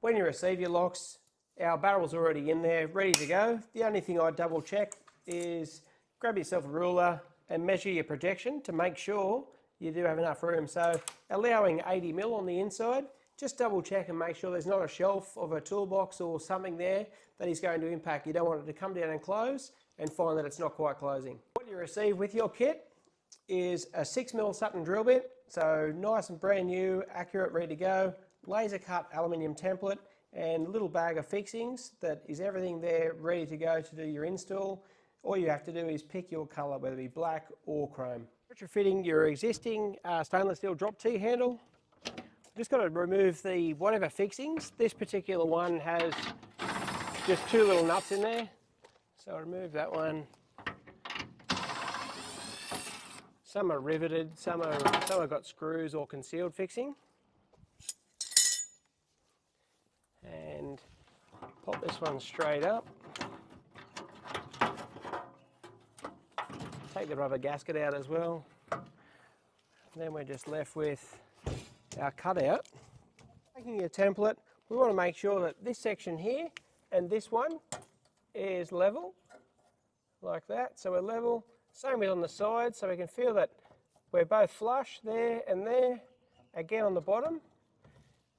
When you receive your locks, our barrel's already in there, ready to go. The only thing I double check is grab yourself a ruler and measure your projection to make sure you do have enough room. So allowing 80 mil on the inside, just double check and make sure there's not a shelf of a toolbox or something there that is going to impact. You don't want it to come down and close and find that it's not quite closing. What you receive with your kit is a 6mm Sutton drill bit, so nice and brand new, accurate, ready to go, laser cut aluminium template, and a little bag of fixings that is everything there ready to go to do your install. All you have to do is pick your colour, whether it be black or chrome. Retrofitting your existing stainless steel drop T handle, just got to remove the whatever fixings. This particular one has just two little nuts in there, so I'll remove that one. Some are riveted, some have got screws or concealed fixing. And pop this one straight up. Take the rubber gasket out as well. And then we're just left with our cutout. Taking your template, we want to make sure that this section here and this one is level, like that. So we're level. Same with on the side, so we can feel that we're both flush there and there. Again on the bottom.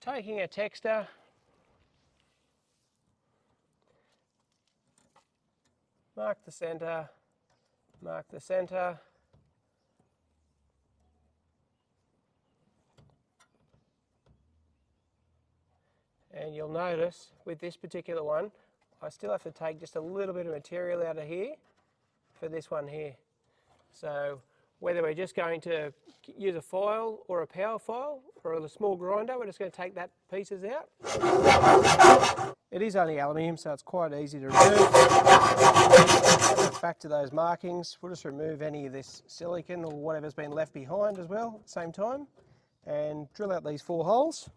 Taking a texter, mark the centre, mark the centre. And you'll notice with this particular one, I still have to take just a little bit of material out of here for this one here. So whether we're just going to use a file or a power file or a small grinder, we're just going to take that pieces out. It is only aluminium, so it's quite easy to remove. Back to those markings, we'll just remove any of this silicone or whatever's been left behind as well at the same time, and drill out these 4 holes.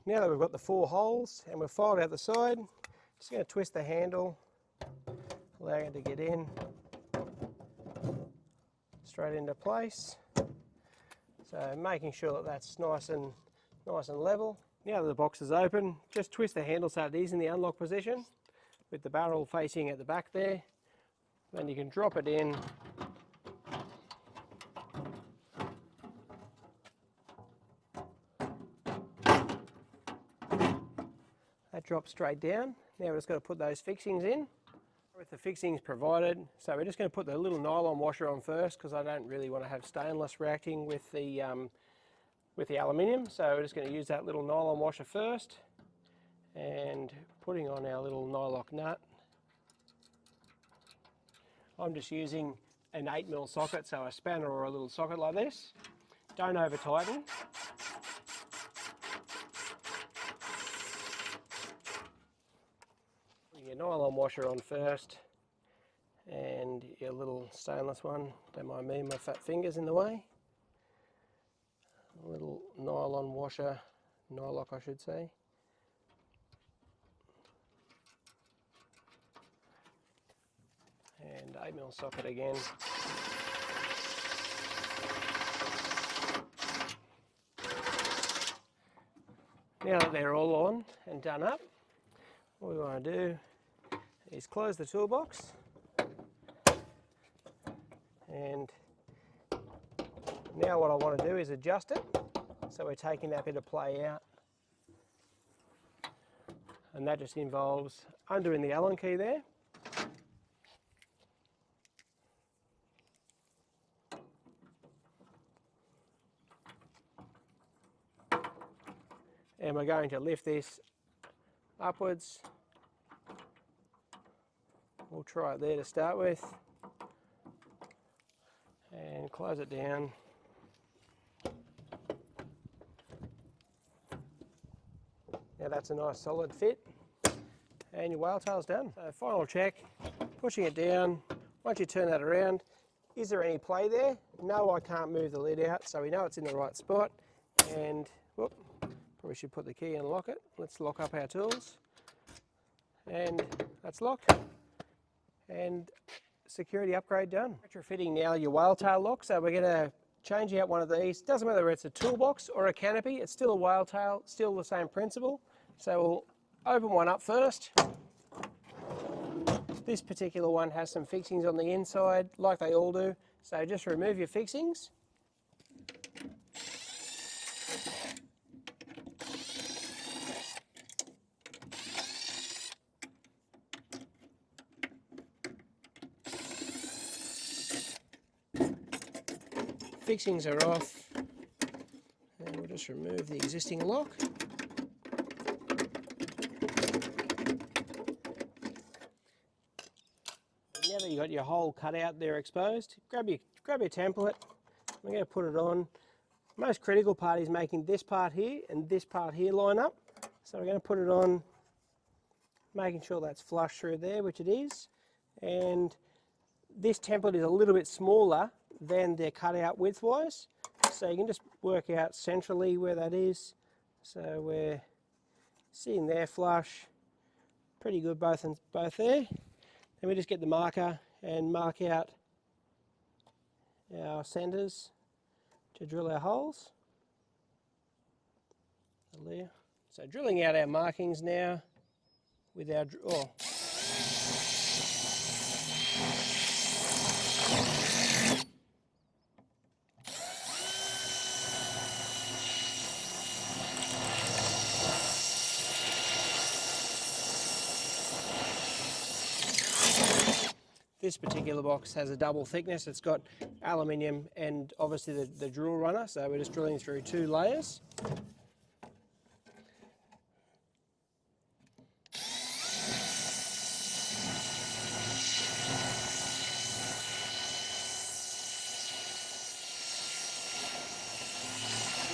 Now that we've got the 4 holes and we've filed out the side, just going to twist the handle, allowing it to get in, straight into place. So making sure that that's nice and level. Now that the box is open, just twist the handle so it is in the unlock position with the barrel facing at the back there. Then you can drop it in. That drops straight down. Now we're just going to put those fixings in. With the fixings provided, so we're just going to put the little nylon washer on first because I don't really want to have stainless reacting with the aluminium. So we're just going to use that little nylon washer first and putting on our little nylock nut. I'm just using an 8mm socket, so a spanner or a little socket like this. Don't over tighten. Your nylon washer on first and your little stainless one. Don't mind me, my fat finger's in the way. A little nylon washer, nylock I should say. And 8mm socket again. Now that they're all on and done up, what we want to do is close the toolbox, and now what I want to do is adjust it, so we're taking that bit of play out, and that just involves undoing the Allen key there, and we're going to lift this upwards. We'll try it there to start with and close it down. Now that's a nice solid fit and your whale tail's done. So final check, pushing it down. Once you turn that around, is there any play there? No, I can't move the lid out, so we know it's in the right spot. And whoop, We should put the key in and lock it. Let's lock up our tools. And that's locked. And security upgrade done. Retrofitting now your whale tail lock. So we're going to change out one of these. Doesn't matter whether it's a toolbox or a canopy, it's still a whale tail, still the same principle. So we'll open one up first. This particular one has some fixings on the inside, like they all do. So just remove your fixings. Fixings are off, and we'll just remove the existing lock. Now that you've got your hole cut out there exposed, grab your template. We're going to put it on. Most critical part is making this part here and this part here line up. So we're going to put it on, making sure that's flush through there, which it is. And this template is a little bit smaller than they're cut out width-wise. So you can just work out centrally where that is. So we're sitting there flush, pretty good both there. Then we just get the marker and mark out our centres to drill our holes. There. So drilling out our markings now with our This particular box has a double thickness. It's got aluminium and obviously the drill runner, so we're just drilling through 2 layers.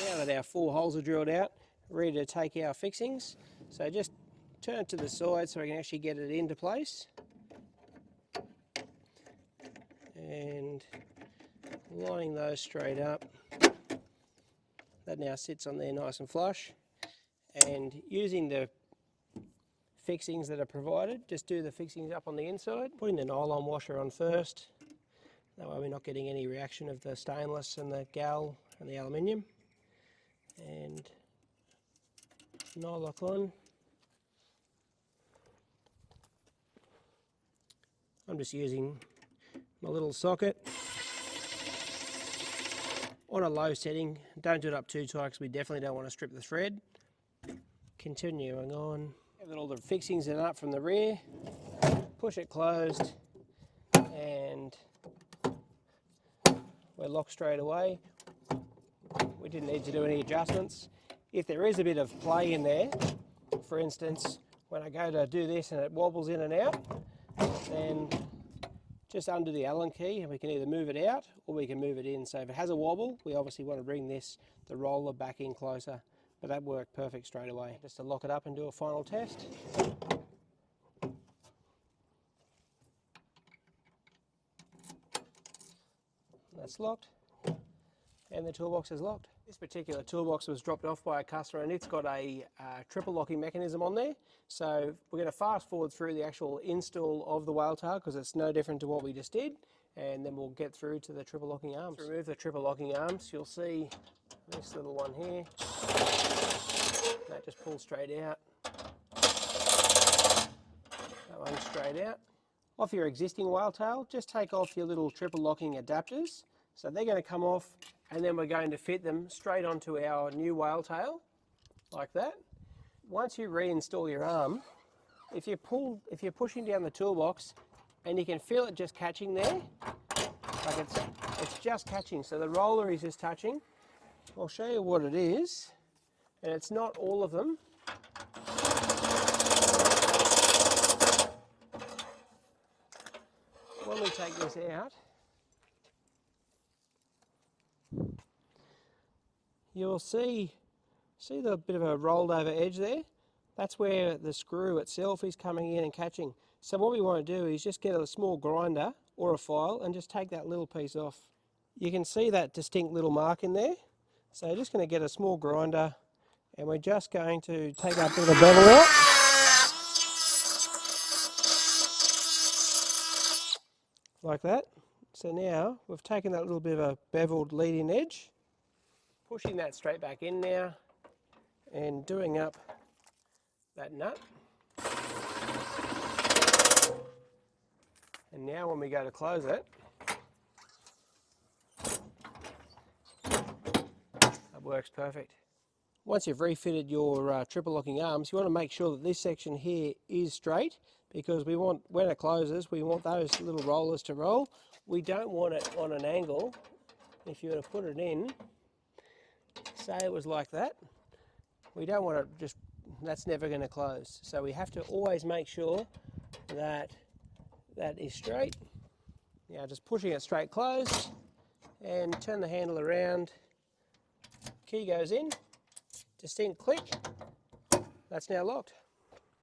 Now that our 4 holes are drilled out, ready to take our fixings. So just turn it to the side so we can actually get it into place. And lining those straight up. That now sits on there nice and flush. And using the fixings that are provided, just do the fixings up on the inside. Putting the nylon washer on first. That way we're not getting any reaction of the stainless and the gal and the aluminium. And nylock on. I'm just using my little socket on a low setting. Don't do it up too tight because we definitely don't want to strip the thread. Continuing on, get all the fixings in up from the rear, push it closed, and we're locked straight away. We didn't need to do any adjustments. If there is a bit of play in there, for instance, when I go to do this and it wobbles in and out, then just undo the Allen key and we can either move it out or we can move it in. So if it has a wobble, we obviously want to bring the roller back in closer, but that worked perfect straight away. Just to lock it up and do a final test. That's locked, and the toolbox is locked. This particular toolbox was dropped off by a customer and it's got a triple locking mechanism on there. So we're going to fast forward through the actual install of the whale tail because it's no different to what we just did, and then we'll get through to the triple locking arms. To remove the triple locking arms, you'll see this little one here. That just pulls straight out. That one straight out. Off your existing whale tail, just take off your little triple locking adapters. So they're going to come off, and then we're going to fit them straight onto our new whale tail, like that. Once you reinstall your arm, if you're pushing down the toolbox, and you can feel it just catching there, like it's just catching. So the roller is just touching. I'll show you what it is, and it's not all of them. When we take this out, you'll see the bit of a rolled over edge there? That's where the screw itself is coming in and catching. So what we want to do is just get a small grinder or a file and just take that little piece off. You can see that distinct little mark in there. So just going to get a small grinder And we're just going to take that bit of bevel out. Like that. So now we've taken that little bit of a beveled leading edge, pushing that straight back in now and doing up that nut. And now when we go to close it, that works perfect. Once you've refitted your triple locking arms, you want to make sure that this section here is straight, because we want, when it closes, we want those little rollers to roll. We don't want it on an angle. If you were to put it in, say it was like that, we don't want it just, that's never going to close. So we have to always make sure that that is straight. Now just pushing it straight closed and turn the handle around, key goes in, distinct click, that's now locked.